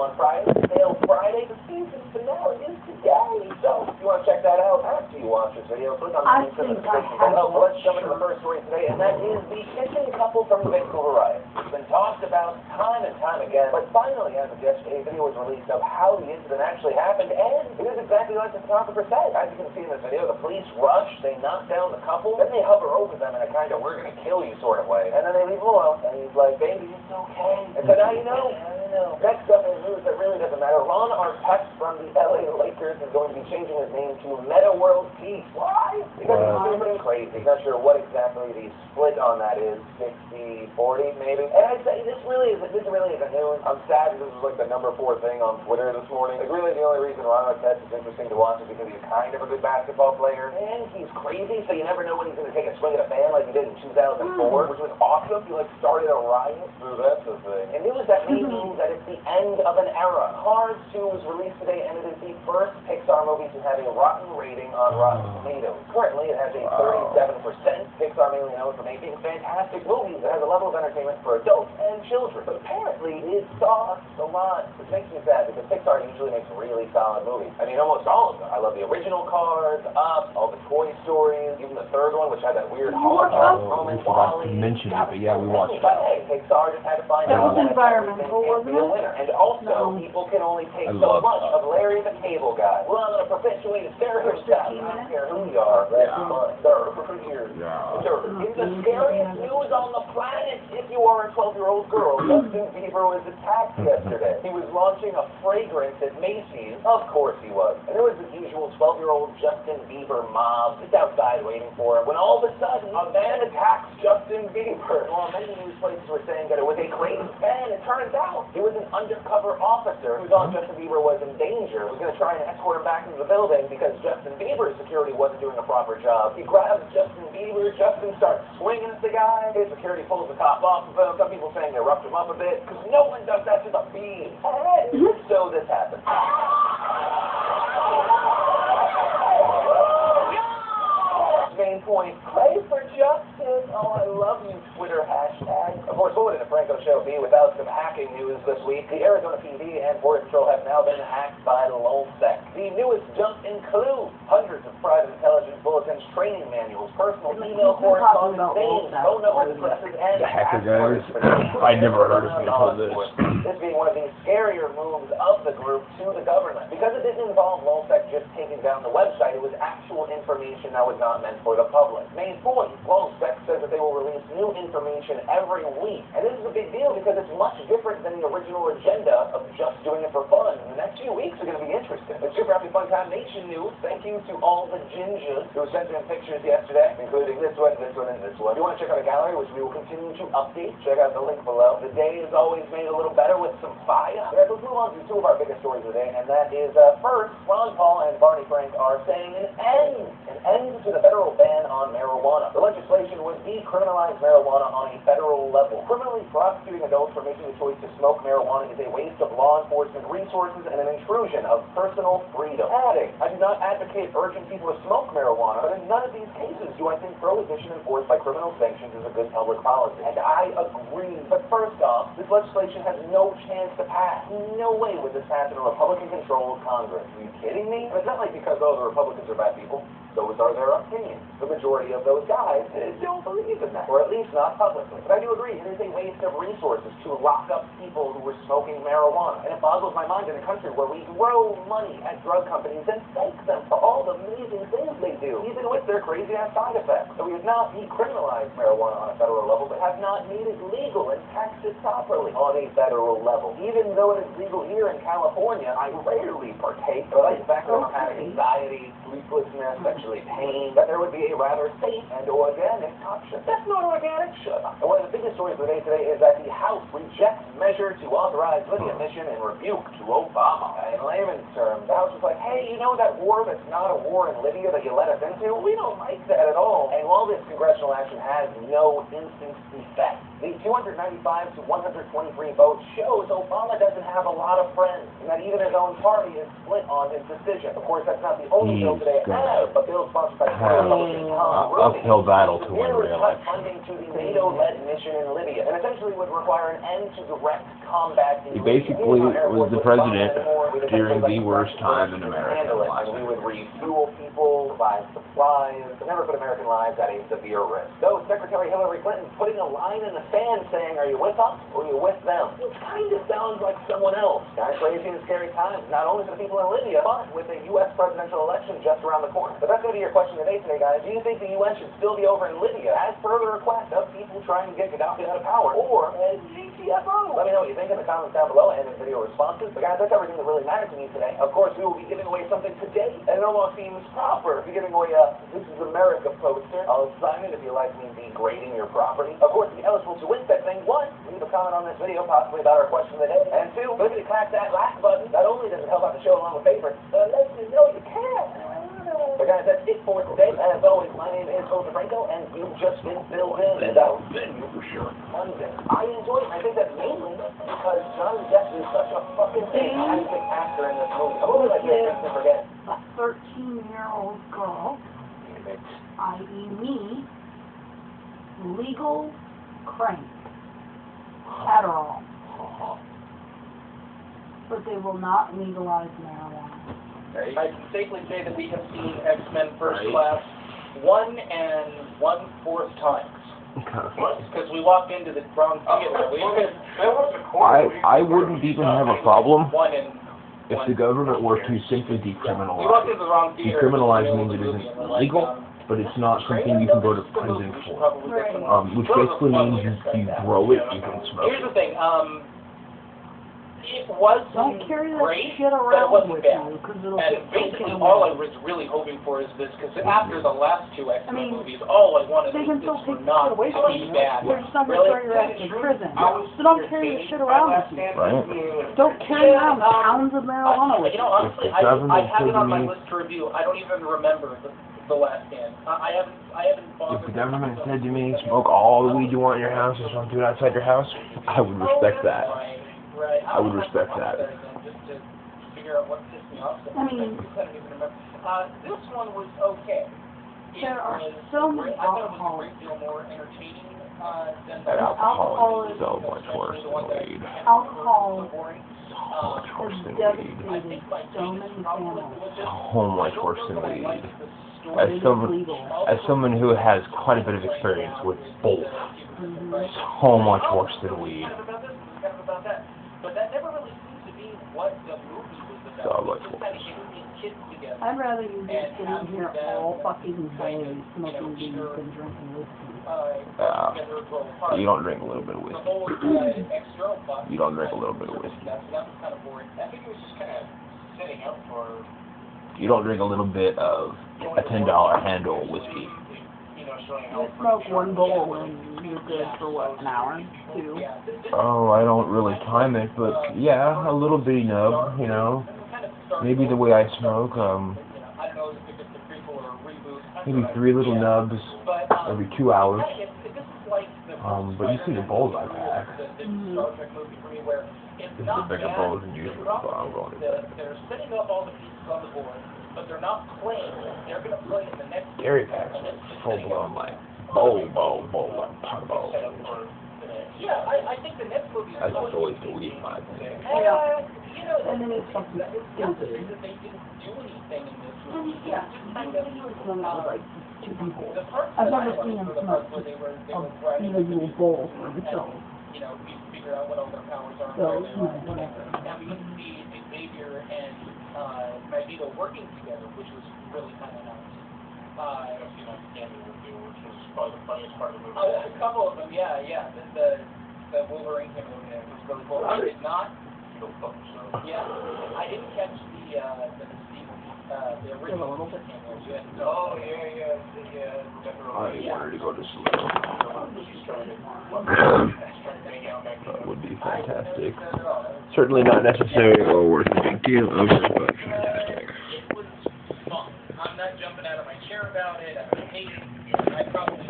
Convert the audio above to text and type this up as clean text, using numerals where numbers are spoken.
on Friday. Sale Friday. The season finale is today. So, if you want to check that out after you watch this video, click on the link in the description below. Let's jump into the first story today, and that is the kissing couple from the Vancouver riot. It's been talked about time and time again, but finally, as of yesterday, a video was released of how the incident actually happened, and it is exactly like the photographer said. As you can see in this video, the police rush, they knock down the couple, then they hover over them in a kind of we're gonna kill you sort of way, and then they leave them alone, and he's like, baby, it's okay. And so now you know. Next up in news that really doesn't matter, Ron Artest from the LA Lakers is going to be changing his name to Meta World Peace. Why? Because he's doing crazy. Not sure what exactly the split on that is, 60-40 maybe. And I'd say this really isn't news. I'm sad this is like the #4 thing on Twitter this morning. Like really the only reason Ron Artest is interesting to watch is because he's kind of a good basketball player. And he's crazy, so you never know when he's going to take a swing at a fan like he did in 2004, which was awesome. He like started a riot. So that's the thing. And news that means that it's the end of an era. Cars 2 was released today, and it is the first Pixar movie to have a rotten rating on Rotten Tomatoes. Currently, it has a 37%. Pixar mainly known for making fantastic movies that has a level of entertainment for adults and children. But apparently, it sucks a lot, which makes me sad because Pixar usually makes really solid movies. I mean, almost all of them. I love the original Cars, Up, all the Toy Stories, even the third one, which had that weird Holocaust moment. I mentioned it, but yeah, we watched it. But hey, Pixar just had to find out that was environmental, wasn't it? And also, people can only take so much of Larry the Cable Guy. Well, I'm going to perpetuate a stereotype. I don't care who you are. That's for years. It's the scariest news on the planet. If you are a 12-year-old girl, Justin Bieber was attacked yesterday. He was launching a fragrance at Macy's. Of course he was. And there was the usual 12-year-old Justin Bieber mob just outside waiting for him, when all of a sudden, a man attacks Justin Bieber. Well, many news places were saying that it was a crazy fan. It turns out it was an undercover officer who thought Justin Bieber was in danger, was going to try and escort him back into the building because Justin Bieber's security wasn't doing a proper job. He grabs Justin Bieber, Justin starts swinging at the guy, his security pulls the top off of him, some people saying they roughed him up a bit, because no one does that to the bees. So this happened. Main point, pray for Justin. Oh, I love you, Twitter hashtag. Of course, what would a Franco show be without some hacking news this week? The Arizona PD and Border Patrol have now been hacked by Lone Sec. The newest jump includes hundreds of private intelligence bulletins, training manuals, personal email correspondence, names, phone numbers, addresses, and passwords. I never heard of people this. This being one of the scarier moves of the group to the government. Because it didn't involve Lone Sec just taking down the website, it was actual information that was not meant for the public. Main point, Lone Sec says that they will release new information every week. And this is a big deal because it's much different than the original agenda of just doing it for fun. The next few weeks are going to be interesting. It's Super Happy Fun Time Nation news. Thank you to all the gingers who sent in pictures yesterday, including this one, and this one. If you want to check out a gallery, which we will continue to update, check out the link below. The day is always made a little better with some fire. Let's move on to two of our biggest stories of the day, and that is, first, Ron Paul and Barney Frank are saying an end to the federal ban on marijuana. The legislation would decriminalize marijuana on a federal level. Criminally prosecuting adults for making the choice to smoke marijuana is a waste of law enforcement resources and an intrusion of personal freedom. Adding, I do not advocate urging people to smoke marijuana, but in none of these cases do I think prohibition enforced by criminal sanctions is a good public policy. And I agree. But first off, this legislation has no chance to pass. No way would this pass in a Republican-controlled Congress. Are you kidding me? And it's not like because, oh, the Republicans are bad people. Those are their opinions. The majority of those guys don't believe in that, or at least not publicly. But I do agree, it is a waste of resources to lock up people who were smoking marijuana. And it boggles my mind in a country where we throw money at drug companies and thank them for all the amazing things they do, even with their crazy-ass side effects. So we have not decriminalized marijuana on a federal level, but have not made it legal and taxed it properly on a federal level. Even though it is legal here in California, I rarely partake, but I like the fact that I'm having anxiety, sleeplessness, pain, that there would be a rather safe and organic option. That's not organic, shut up. And one of the biggest stories of the day today is that the House rejects measure to authorize Libya mission in rebuke to Obama. In layman's terms, the House was like, hey, you know that war that's not a war in Libya that you let us into? We don't like that at all. And while this congressional action has no instant effect, The 295 to 123 votes shows Obama doesn't have a lot of friends, and that even his own party is split on his decision. Of course, that's not the only bill today has, but bills sponsored by Republican uphill battle to win cut re-election. funding to the NATO-led mission in Libya, and essentially would require an end to direct combat in He basically was the president during the worst time in American life. We would refuel people, provide supplies, but never put American lives at a severe risk. Though Secretary Hillary Clinton putting a line in the sand saying, "Are you with us or are you with them?" It kind of sounds like someone else. Kind of crazy and scary times, not only for the people in Libya, but with a U.S. presidential election just around the corner. But that's going to be your question today, guys. Do you think the U.S. should still be over in Libya as per the request of people trying to get Gaddafi out of power, or as GTFO? Let me know what you think in the comments down below and in video responses. But guys, that's everything that really matters to me today. Of course, we will be giving away something today, and it almost seems proper to be giving away a "This is America" poster. I'll sign it if you like me degrading your property. Of course, to be eligible to win that thing, 1, leave a comment on this video, possibly about our question of the day, and 2, click to crack that like button. Not only does it help out the show along with favorites, but let me know you can. So guys, that's it for today. As always, my name is Jose Franco, and you've just been filled in. And that was for sure Monday. I enjoy it. I think that mainly because Johnny Depp is such a fucking fantastic actor in this movie. A movie like this makes me forget. A 13-year-old girl, i.e. me, legal crank, Adderall, but they will not legalize marijuana. I can safely say that we have seen X-Men First Class 1 and 1/4 times. Because we walked into the wrong theater. I wouldn't even have a problem One and if the government were to simply we walked decriminalize. into the wrong theater. Decriminalize means it isn't legal, but it's not something you can go to prison for. Which basically means you grow it, you can smoke Here's the it. thing, it wasn't Don't carry that great, shit but it around wasn't with bad. you, because it'll And get basically taken all I away. was really hoping for is this, because after the last two X-Men I mean, movies, all I wanted They was can this still for take the not shit away to from be you. bad. They're just not going to Really? throw your ass in prison. So don't carry this shit around with you. Right. Don't carry around pounds of marijuana with You you. know, honestly, If the government I have it on my said to me- list to review. I don't even remember the last stand. I haven't bothered. If the government said to me, smoke all the weed you want in your house, just don't do it outside your house, I would respect that. Right. I would respect that. Just to figure out what pissed me off. I mean, I don't even remember. This one was okay. There are so many I thought it was a alcoholics. great deal more entertaining than That alcohol is Alcohol so much worse than weed. Alcohol So much worse has than weed. devastated so many families. So much worse than weed. It is legal. As someone who has quite a bit of experience with both, so much worse than weed. But that never really seemed to be what the movie was about. So much Just kind of getting these kids together. I'd rather you just sit in here all fucking day smoking weed than drinking whiskey. You don't drink a little bit of whiskey. You don't drink a little bit of whiskey. That was kind of boring. I think it was just kind of setting up for. You don't drink a little bit of a $10 handle whiskey. You smoke one bowl and you're good for what, an hour? 2? Oh, I don't really time it, but yeah, a little bitty nub, you know. Maybe the way I smoke, maybe 3 little nubs every 2 hours. But you see the bowls I pack. This is a bigger bowl than usual, so I'm going to bed. They're setting up all the pieces on the board, but they're not playing. They're going to play in the next. Dairy packs are full blown like bowl, like pot bowl. Yeah, I think the next movie. That's just always the weed, in my opinion. And then it's something stupid. They didn't do anything in this movie. Yeah, he was smoking with like 2 people. I've never seen him smoke an individual bowl for himself. Figure out what all their powers are. So, whatever. Now we get to see Xavier and Magneto working together, which was really kind of nice. Which was probably the funniest part of the movie. A couple of them, yeah. The Wolverine cameo was really cool. I did not. Yeah, I didn't catch the original cameo yet. Oh yeah. I wanted to go to sleep. That would be fantastic. Certainly not necessary or worth a big deal of it, but fantastic. It was fun. I'm not jumping out of my chair about it. I hate it. I probably